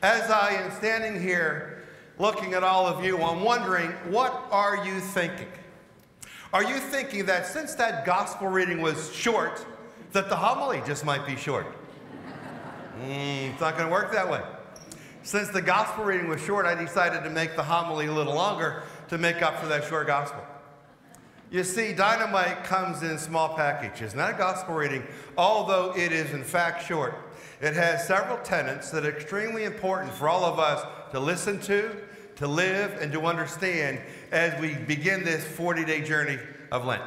As I am standing here looking at all of you, I'm wondering, what are you thinking? Are you thinking that since that gospel reading was short, that the homily just might be short? It's not going to work that way. Since the gospel reading was short, I decided to make the homily a little longer to make up for that short gospel. You see, dynamite comes in small packages. Not a gospel reading, although it is in fact short. It has several tenets that are extremely important for all of us to listen to live, and to understand as we begin this 40-day journey of Lent.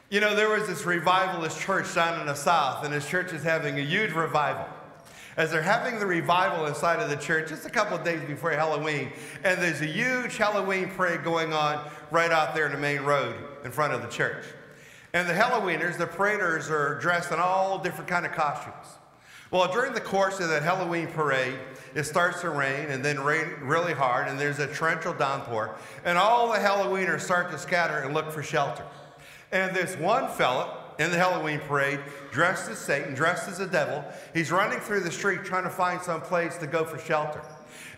You know, there was this revivalist church down in the South, and this church is having a huge revival. As they're having the revival inside of the church, just a couple of days before Halloween, and there's a huge Halloween parade going on right out there in the main road in front of the church. And the Halloweeners, the paraders, are dressed in all different kind of costumes. Well, during the course of that Halloween parade, it starts to rain, and then rain really hard, and there's a torrential downpour, and all the Halloweeners start to scatter and look for shelter. And this one fella in the Halloween parade, dressed as Satan, dressed as a devil, he's running through the street trying to find some place to go for shelter.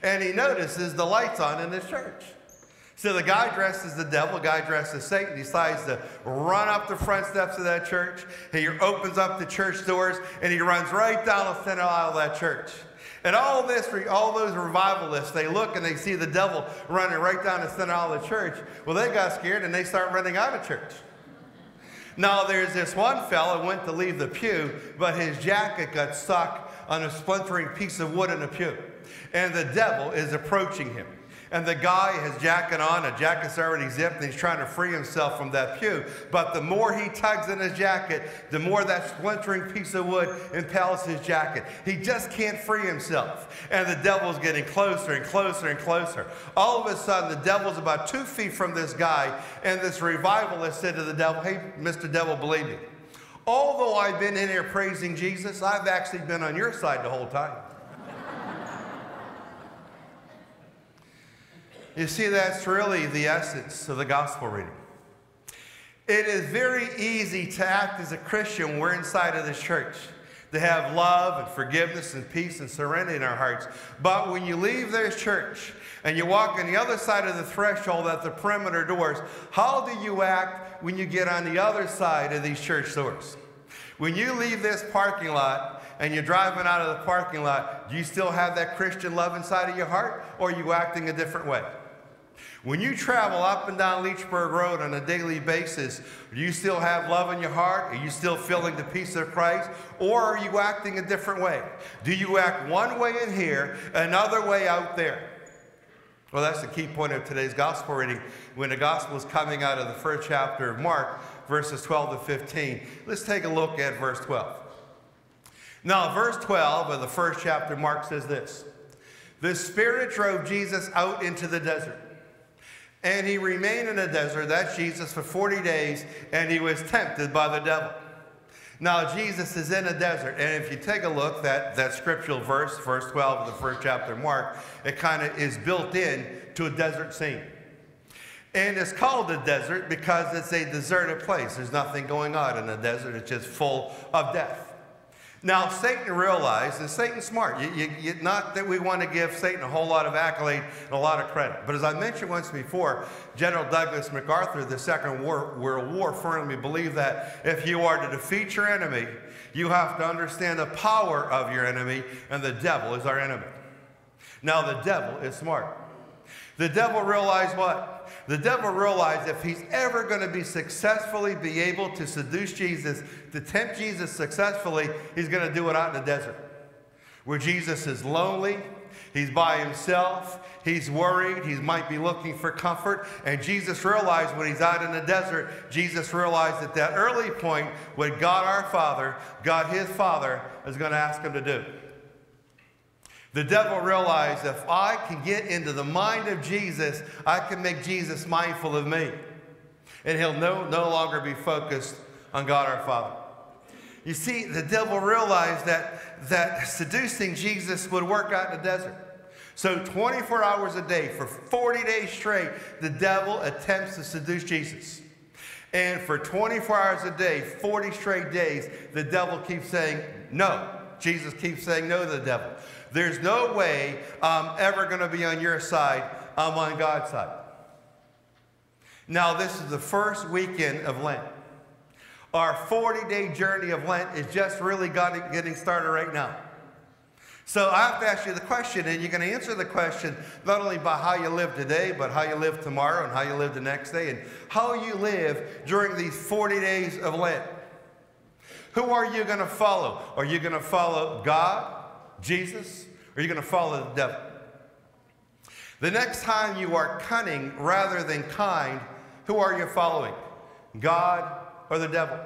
And he notices the lights on in this church. So the guy dressed as the devil, guy dressed as Satan, decides to run up the front steps of that church. He opens up the church doors, and he runs right down the center aisle of that church. And all those revivalists, they look and they see the devil running right down the center aisle of the church. Well, they got scared, and they start running out of church. Now, there's this one fellow who went to leave the pew, but his jacket got stuck on a splintering piece of wood in the pew. And the devil is approaching him. And the guy has jacket on, a jacket's already zipped, and he's trying to free himself from that pew. But the more he tugs in his jacket, the more that splintering piece of wood impels his jacket. He just can't free himself. And the devil's getting closer and closer and closer. All of a sudden, the devil's about 2 feet from this guy, and this revivalist said to the devil, "Hey, Mr. Devil, believe me, although I've been in here praising Jesus, I've actually been on your side the whole time." You see, that's really the essence of the gospel reading. It is very easy to act as a Christian when we're inside of this church, to have love and forgiveness and peace and serenity in our hearts. But when you leave this church and you walk on the other side of the threshold at the perimeter doors, how do you act when you get on the other side of these church doors? When you leave this parking lot and you're driving out of the parking lot, do you still have that Christian love inside of your heart, or are you acting a different way? When you travel up and down Leechburg Road on a daily basis, do you still have love in your heart? Are you still feeling the peace of Christ? Or are you acting a different way? Do you act one way in here, another way out there? Well, that's the key point of today's gospel reading, when the gospel is coming out of the first chapter of Mark, verses 12 to 15. Let's take a look at verse 12. Now, verse 12 of the first chapter of Mark says this: "The Spirit drove Jesus out into the desert. And he remained in the desert," that's Jesus, "for 40 days, and he was tempted by the devil." Now, Jesus is in a desert, and if you take a look, that scriptural verse, verse 12 of the first chapter of Mark, it kind of is built in to a desert scene. And it's called a desert because it's a deserted place. There's nothing going on in the desert. It's just full of death. Now, Satan realized, and Satan's smart. Not that we want to give Satan a whole lot of accolade and a lot of credit. But as I mentioned once before, General Douglas MacArthur, the Second World War, firmly believed that if you are to defeat your enemy, you have to understand the power of your enemy, and the devil is our enemy. Now, the devil is smart. The devil realized what? The devil realized if he's ever going to be able to seduce Jesus, to tempt Jesus successfully, he's going to do it out in the desert, where Jesus is lonely, he's by himself, he's worried, he might be looking for comfort. And Jesus realized when he's out in the desert, Jesus realized at that early point what God our Father, God his Father, is going to ask him to do. The devil realized if I can get into the mind of Jesus, I can make Jesus mindful of me. And he'll no longer be focused on God our Father. You see, the devil realized that seducing Jesus would work out in the desert. So 24 hours a day, for 40 days straight, the devil attempts to seduce Jesus. And for 24 hours a day, 40 straight days, the devil keeps saying, "No, Jesus keeps saying no to the devil. There's no way I'm ever going to be on your side. I'm on God's side. Now, this is the first weekend of Lent. Our 40-day journey of Lent is just really getting started right now. So I have to ask you the question, and you're going to answer the question not only by how you live today, but how you live tomorrow and how you live the next day and how you live during these 40 days of Lent. Who are you going to follow? Are you going to follow God, Jesus, or are you going to follow the devil? The next time you are cunning rather than kind, who are you following? God or the devil?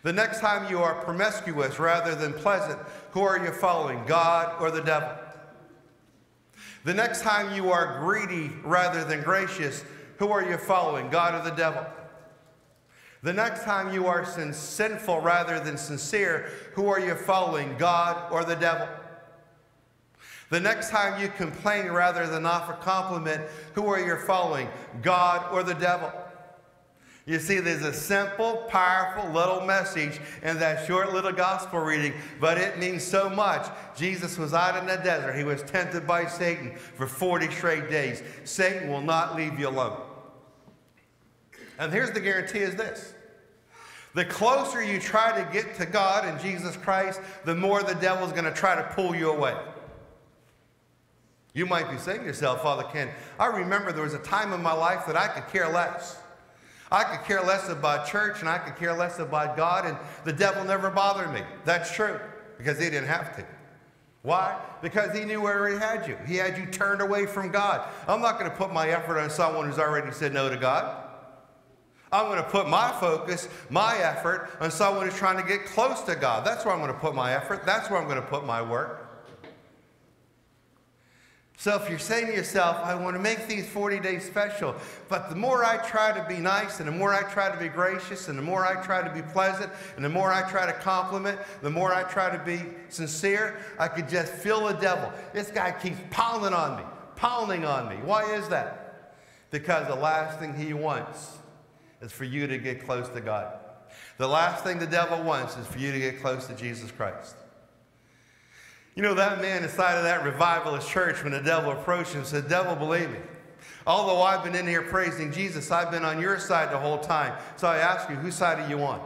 The next time you are promiscuous rather than pleasant, who are you following? God or the devil? The next time you are greedy rather than gracious, who are you following? God or the devil? The next time you are sinful rather than sincere, who are you following? God or the devil? The next time you complain rather than offer compliment, who are you following? God or the devil? You see, there's a simple, powerful little message in that short little gospel reading, but it means so much. Jesus was out in the desert. He was tempted by Satan for 40 straight days. Satan will not leave you alone. And here's the guarantee is this. The closer you try to get to God and Jesus Christ, the more the devil's going to try to pull you away. You might be saying to yourself, Father Ken, I remember there was a time in my life that I could care less. I could care less about church and I could care less about God, and the devil never bothered me. That's true, because he didn't have to. Why? Because he knew where he had you. He had you turned away from God. I'm not going to put my effort on someone who's already said no to God. I'm going to put my focus, my effort on someone who's trying to get close to God. That's where I'm going to put my effort. That's where I'm going to put my work. So if you're saying to yourself, I want to make these 40 days special, but the more I try to be nice and the more I try to be gracious and the more I try to be pleasant and the more I try to compliment, the more I try to be sincere, I could just feel the devil. This guy keeps pounding on me. Why is that? Because the last thing he wants is for you to get close to God. The last thing the devil wants is for you to get close to Jesus Christ. You know, that man inside of that revivalist church, when the devil approached him, said, devil, believe me. Although I've been in here praising Jesus, I've been on your side the whole time. So I ask you, whose side are you on?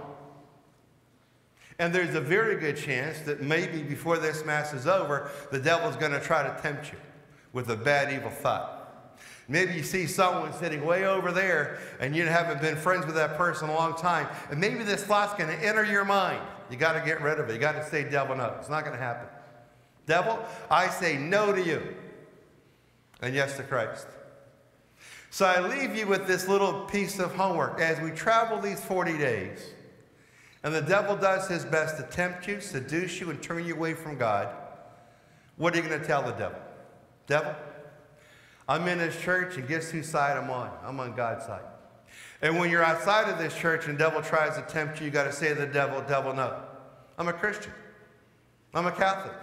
And there's a very good chance that maybe before this Mass is over, the devil's going to try to tempt you with a bad, evil thought. Maybe you see someone sitting way over there, and you haven't been friends with that person a long time, and maybe this thought's going to enter your mind. You got to get rid of it. You got to say, devil, no. It's not going to happen. Devil, I say no to you, and yes to Christ. So I leave you with this little piece of homework. As we travel these 40 days, and the devil does his best to tempt you, seduce you, and turn you away from God, what are you going to tell the devil? Devil, I'm in this church, and guess whose side I'm on? I'm on God's side. And when you're outside of this church and the devil tries to tempt you, you got to say to the devil, devil, no. I'm a Christian. I'm a Catholic.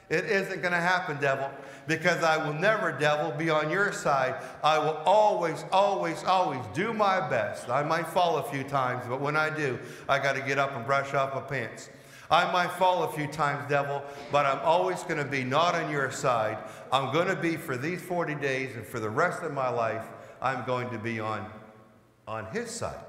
It isn't going to happen, devil, because I will never, devil, be on your side. I will always, always, always do my best. I might fall a few times, but when I do, I got to get up and brush off my pants. I might fall a few times, devil, but I'm always going to be not on your side. I'm going to be, for these 40 days and for the rest of my life, I'm going to be on his side.